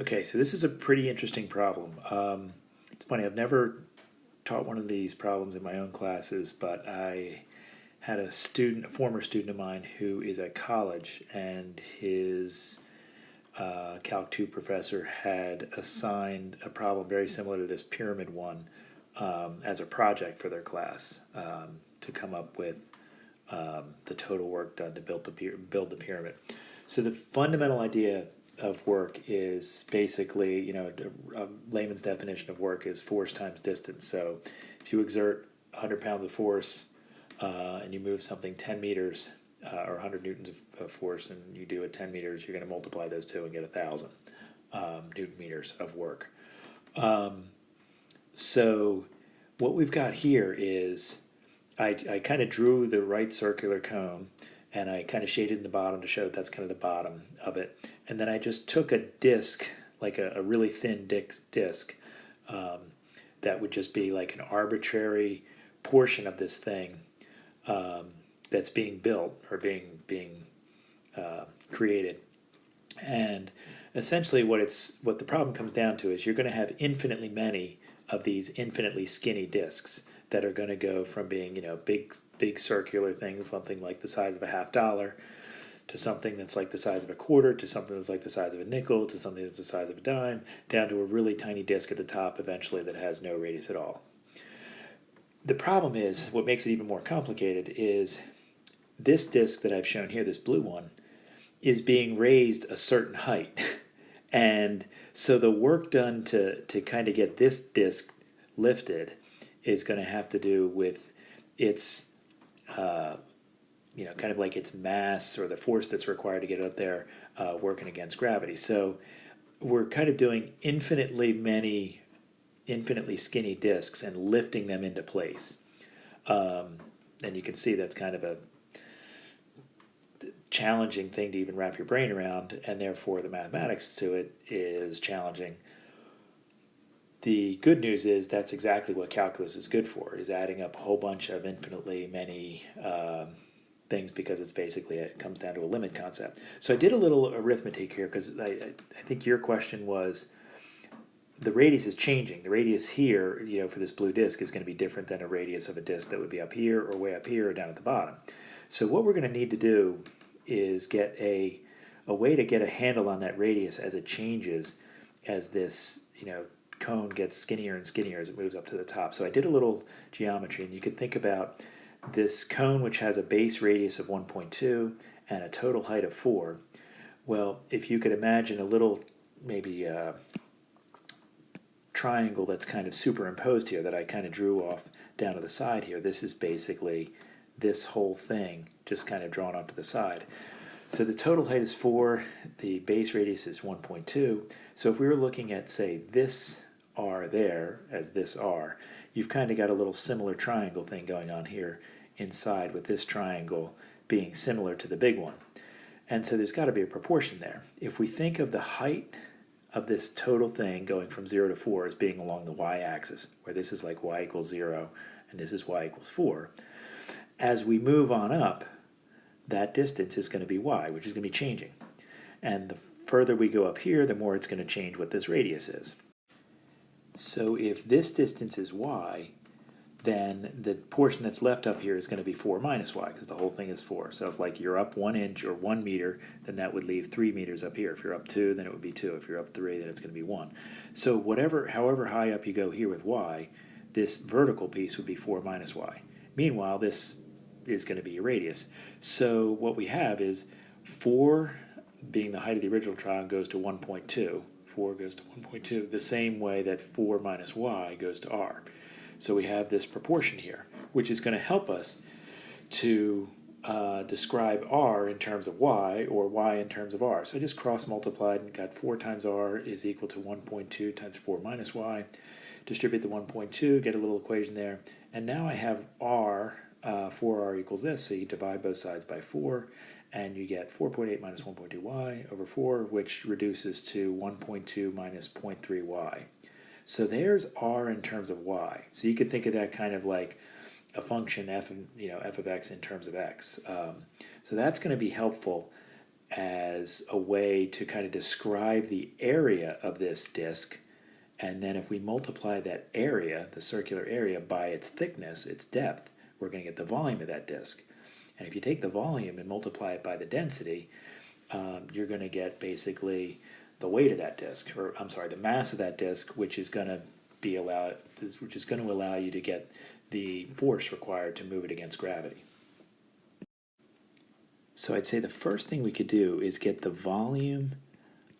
Okay, so this is a pretty interesting problem. It's funny, I've never taught one of these problems in my own classes, but I had a student, a former student of mine, who is at college, and his Calc 2 professor had assigned a problem very similar to this pyramid one as a project for their class to come up with the total work done to build the pyramid. So the fundamental idea of work is basically, a layman's definition of work is force times distance. So if you exert 100 pounds of force and you move something 10 meters or 100 newtons of force and you do it 10 meters, you're going to multiply those two and get 1,000 newton meters of work. So what we've got here is I kind of drew the right circular cone and I kind of shaded in the bottom to show that's kind of the bottom of it. And then I just took a disc, like a really thin disc, um, that would just be like an arbitrary portion of this thing um, that's being built or created. And essentially, what the problem comes down to is you're going to have infinitely many of these infinitely skinny discs that are going to go from being big circular things, something like the size of a $50, to something that's like the size of a quarter, to something that's like the size of a nickel, to something that's the size of a dime, down to a really tiny disc at the top eventually that has no radius at all. The problem is, what makes it even more complicated is this disc that I've shown here, this blue one, is being raised a certain height. And so the work done to kind of get this disc lifted is going to have to do with its, kind of like its mass or the force that's required to get it up there working against gravity. So we're kind of doing infinitely skinny discs and lifting them into place. And you can see that's kind of a challenging thing to even wrap your brain around, and therefore the mathematics to it is challenging. The good news is that's exactly what calculus is good for, is adding up a whole bunch of infinitely many things, because it comes down to a limit concept. So I did a little arithmetic here because I think your question was the radius is changing. The radius here, for this blue disk is going to be different than a radius of a disk that would be up here or way up here or down at the bottom. So what we're going to need to do is get a way to get a handle on that radius as it changes, as this cone gets skinnier and skinnier as it moves up to the top. So I did a little geometry, and you could think about this cone, which has a base radius of 1.2 and a total height of 4. Well, if you could imagine a little, maybe triangle that's kind of superimposed here that I kind of drew off down to the side here, this is basically this whole thing just kind of drawn off to the side. So the total height is 4, the base radius is 1.2. So if we were looking at, say, this r there as this r, you've kind of got a little similar triangle thing going on here inside, with this triangle being similar to the big one. And so there's got to be a proportion there. If we think of the height of this total thing going from 0 to 4 as being along the y-axis, where this is like y equals 0 and this is y equals 4, as we move on up, that distance is going to be y, which is going to be changing. And the further we go up here, the more it's going to change what this radius is. So if this distance is y, then the portion that's left up here is going to be 4 minus y, because the whole thing is 4. So if you're up 1 inch or 1 meter, then that would leave 3 meters up here. If you're up 2, then it would be 2. If you're up 3, then it's going to be 1. So however high up you go here with y, this vertical piece would be 4 minus y. Meanwhile, this is going to be your radius. So what we have is 4 being the height of the original triangle goes to 1.2. 4 goes to 1.2, the same way that 4 minus y goes to r. So we have this proportion here, which is going to help us to describe r in terms of y, or y in terms of r. So I just cross-multiplied and got 4 times r is equal to 1.2 times 4 minus y. Distribute the 1.2, get a little equation there. And now I have r, 4r equals this, so you divide both sides by 4, and you get 4.8 minus 1.2y over 4, which reduces to 1.2 minus 0.3y. So there's r in terms of y. So you could think of that kind of like a function f of x in terms of x. So that's going to be helpful as a way to kind of describe the area of this disk. And then if we multiply that area, the circular area, by its thickness, its depth, we're going to get the volume of that disk. And if you take the volume and multiply it by the density, you're going to get basically the weight of that disk, or I'm sorry, the mass of that disk, which is going to allow you to get the force required to move it against gravity. So I'd say the first thing we could do is get the volume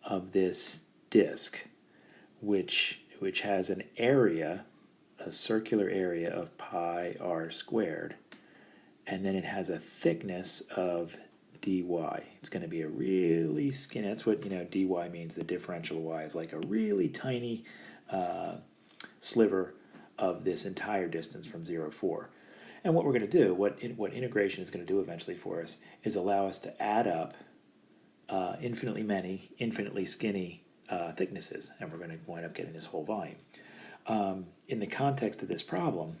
of this disk, which has an area, a circular area of pi r squared, and then it has a thickness of dy. It's going to be a really skinny, that's what, dy means, the differential of y is like a really tiny sliver of this entire distance from 0 to 4. And what we're going to do, what integration is going to do eventually for us, is allow us to add up infinitely many, infinitely skinny thicknesses, and we're going to wind up getting this whole volume. In the context of this problem,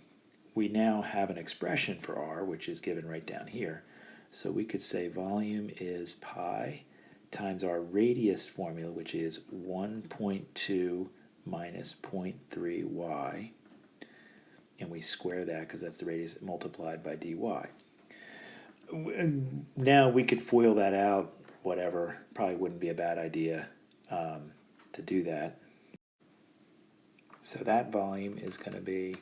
we now have an expression for r, which is given right down here. So we could say volume is pi times our radius formula, which is 1.2 minus 0.3 y, and we square that because that's the radius multiplied by dy. And now we could FOIL that out, whatever, probably wouldn't be a bad idea to do that. So that volume is going to be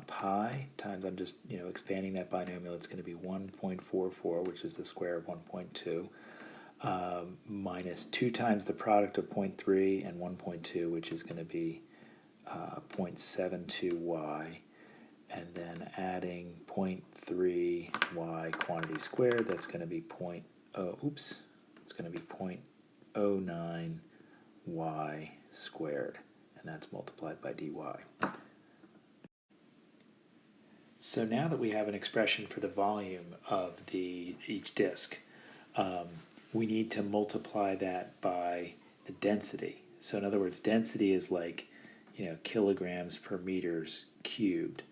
pi times, I'm just expanding that binomial, it's going to be 1.44, which is the square of 1.2, minus 2 times the product of 0.3 and 1.2, which is going to be 0.72y, and then adding 0.3y quantity squared, that's going to be 0.09y squared, and that's multiplied by dy. So now that we have an expression for the volume of each disk, we need to multiply that by the density. So in other words, density is like kilograms per meters cubed.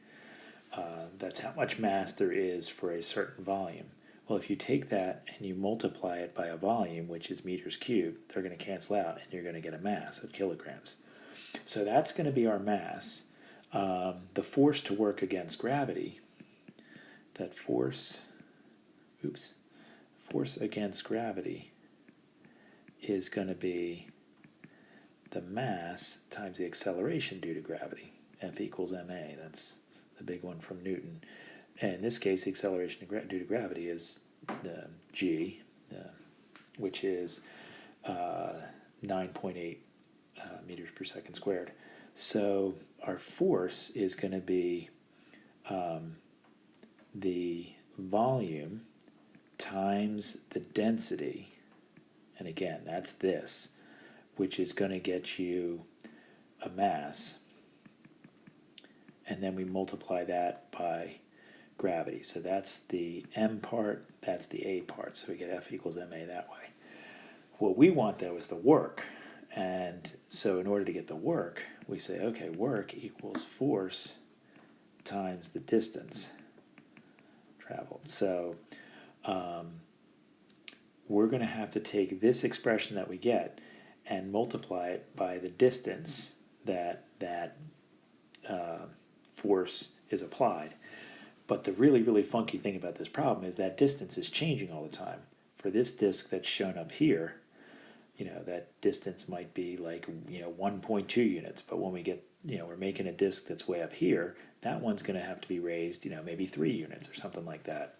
That's how much mass there is for a certain volume. Well, if you take that and you multiply it by a volume, which is meters cubed, they're going to cancel out, and you're going to get a mass of kilograms. So that's going to be our mass. The force to work against gravity, that force against gravity is going to be the mass times the acceleration due to gravity. F equals ma, that's the big one from Newton. And in this case, the acceleration due to gravity is g, which is 9.8 meters per second squared. So our force is going to be the volume times the density, and again, that's this, which is going to get you a mass, and then we multiply that by gravity. So that's the m part, that's the a part, so we get F equals ma that way. What we want, though, is the work, and so in order to get the work, we say, okay, work equals force times the distance traveled. So we're going to have to take this expression that we get and multiply it by the distance that force is applied. But the really, really funky thing about this problem is that distance is changing all the time. For this disk that's shown up here, that distance might be like 1.2 units, but when we get we're making a disk that's way up here, that one's going to have to be raised maybe 3 units or something like that.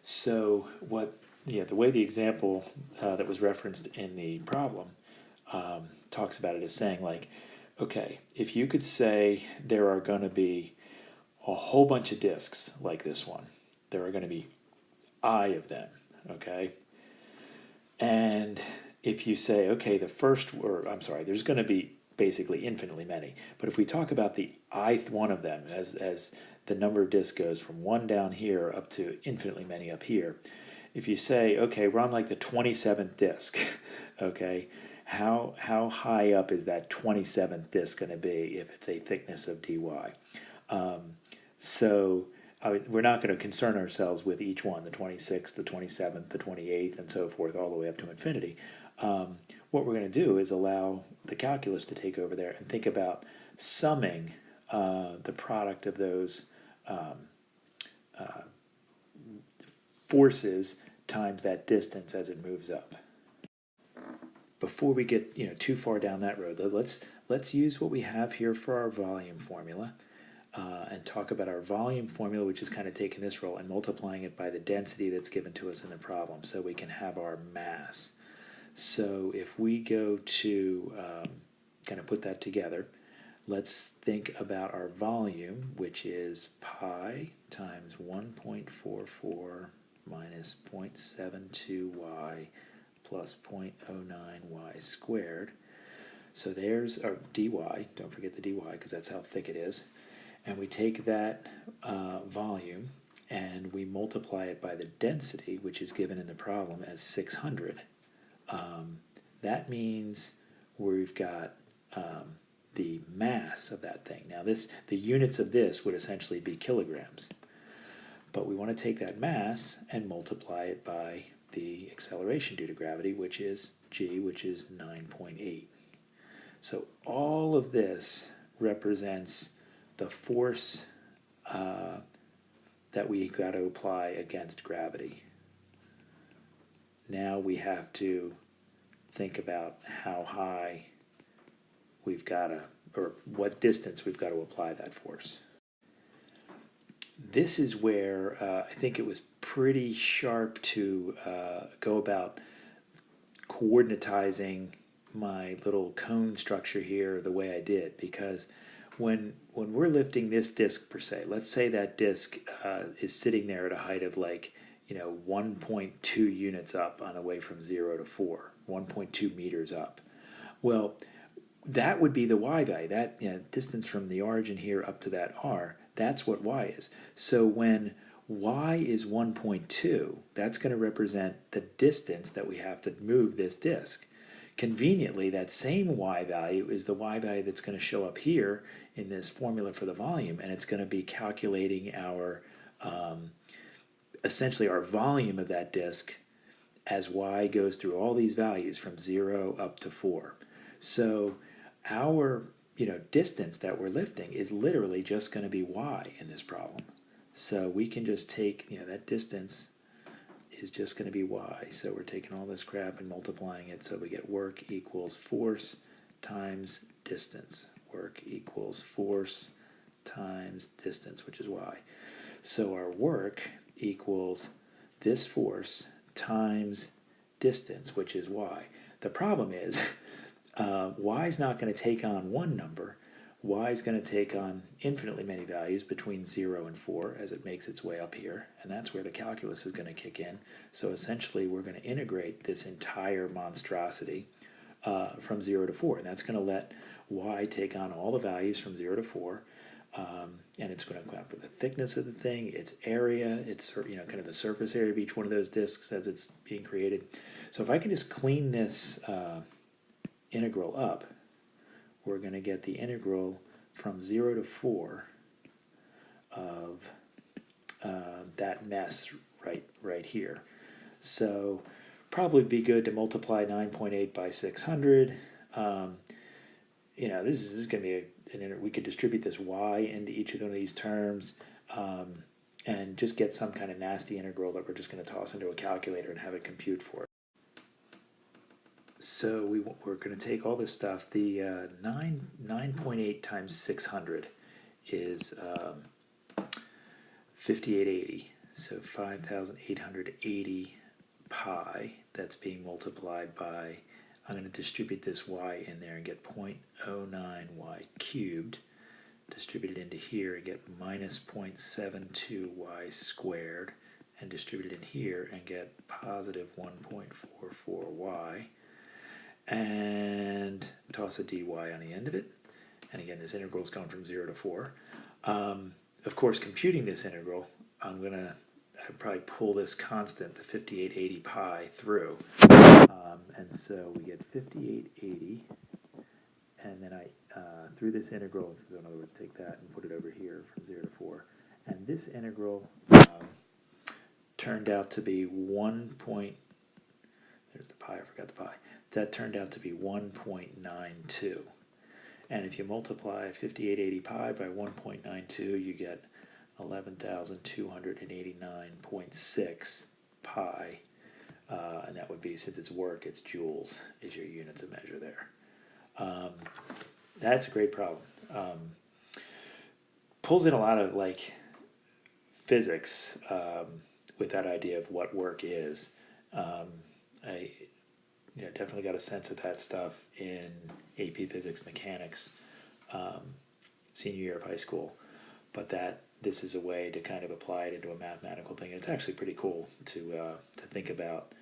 So the way the example that was referenced in the problem talks about it is saying, like, okay, if you could say there are going to be a whole bunch of disks like this one, there are going to be I of them, okay? And if you say, okay, there's going to be basically infinitely many, but if we talk about the ith one of them as the number of disks goes from 1 down here up to infinitely many up here, if you say, okay, we're on like the 27th disk, okay, how high up is that 27th disk going to be if it's a thickness of dy? So we're not going to concern ourselves with each one, the 26th, the 27th, the 28th, and so forth, all the way up to infinity. What we're going to do is allow the calculus to take over there and think about summing the product of those forces times that distance as it moves up. Before we get too far down that road, let's use what we have here for our volume formula. And talk about our volume formula, which is kind of taking this role and multiplying it by the density that's given to us in the problem, so we can have our mass. So if we go to kind of put that together, let's think about our volume, which is pi times 1.44 minus 0.72y plus 0.09y squared. So there's our dy, don't forget the dy because that's how thick it is. And we take that volume and we multiply it by the density, which is given in the problem as 600. That means we've got the mass of that thing. Now the units of this would essentially be kilograms. But we want to take that mass and multiply it by the acceleration due to gravity, which is g, which is 9.8. So all of this represents the force that we got to apply against gravity. Now we have to think about how high we've got to, or what distance we've got to apply that force. This is where I think it was pretty sharp to go about coordinatizing my little cone structure here the way I did, because when we're lifting this disc per se, let's say that disc is sitting there at a height of 1.2 units up on the way from 0 to 4, 1.2 meters up. Well, that would be the y value, that distance from the origin here up to that r, that's what y is. So when y is 1.2, that's going to represent the distance that we have to move this disc. Conveniently, that same y value is the y value that's going to show up here in this formula for the volume, and it's going to be calculating our essentially our volume of that disk as y goes through all these values from 0 up to 4. So our distance that we're lifting is literally just going to be y in this problem. So we can just take that distance is just going to be y. So we're taking all this crap and multiplying it, so we get work equals force times distance. Work equals force times distance, which is y. So our work equals this force times distance, which is y. The problem is y is not going to take on one number. Y is going to take on infinitely many values between 0 and 4 as it makes its way up here, and that's where the calculus is going to kick in. So essentially we're going to integrate this entire monstrosity from 0 to 4, and that's going to let y take on all the values from 0 to 4, and it's going to account for the thickness of the thing, its area, its kind of the surface area of each one of those disks as it's being created. So if I can just clean this integral up, we're going to get the integral from 0 to 4 of that mess right here. So probably be good to multiply 9.8 by 600. This is going to be we could distribute this y into each of these terms and just get some kind of nasty integral that we're just going to toss into a calculator and have it compute for it. So we're going to take all this stuff. The 9.8 times 600 is 5880. So 5,880 pi. That's being multiplied by, I'm going to distribute this y in there and get 0.09y cubed. Distribute it into here and get minus 0.72y squared. And distribute it in here and get positive 1.44y. And toss a dy on the end of it. And again, this integral is going from 0 to 4. Of course, computing this integral, I'm going to probably pull this constant, the 5880 pi, through. And so we get 5880, and then I, through this integral, so in other words, take that and put it over here from 0 to 4. And this integral turned out to be 1 point, there's the pi, I forgot the pi, that turned out to be 1.92. And if you multiply 5880 pi by 1.92, you get 11,289.6 pi. And that would be, since it's work, it's joules is your units of measure there. That's a great problem. Pulls in a lot of like physics with that idea of what work is. I definitely got a sense of that stuff in AP Physics Mechanics, senior year of high school, but that this is a way to kind of apply it into a mathematical thing. And it's actually pretty cool to think about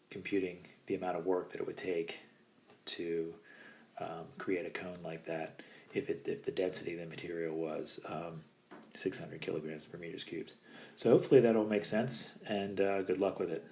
computing the amount of work that it would take to create a cone like that if the density of the material was 600 kilograms per meters cubed. So hopefully that all makes sense, and good luck with it.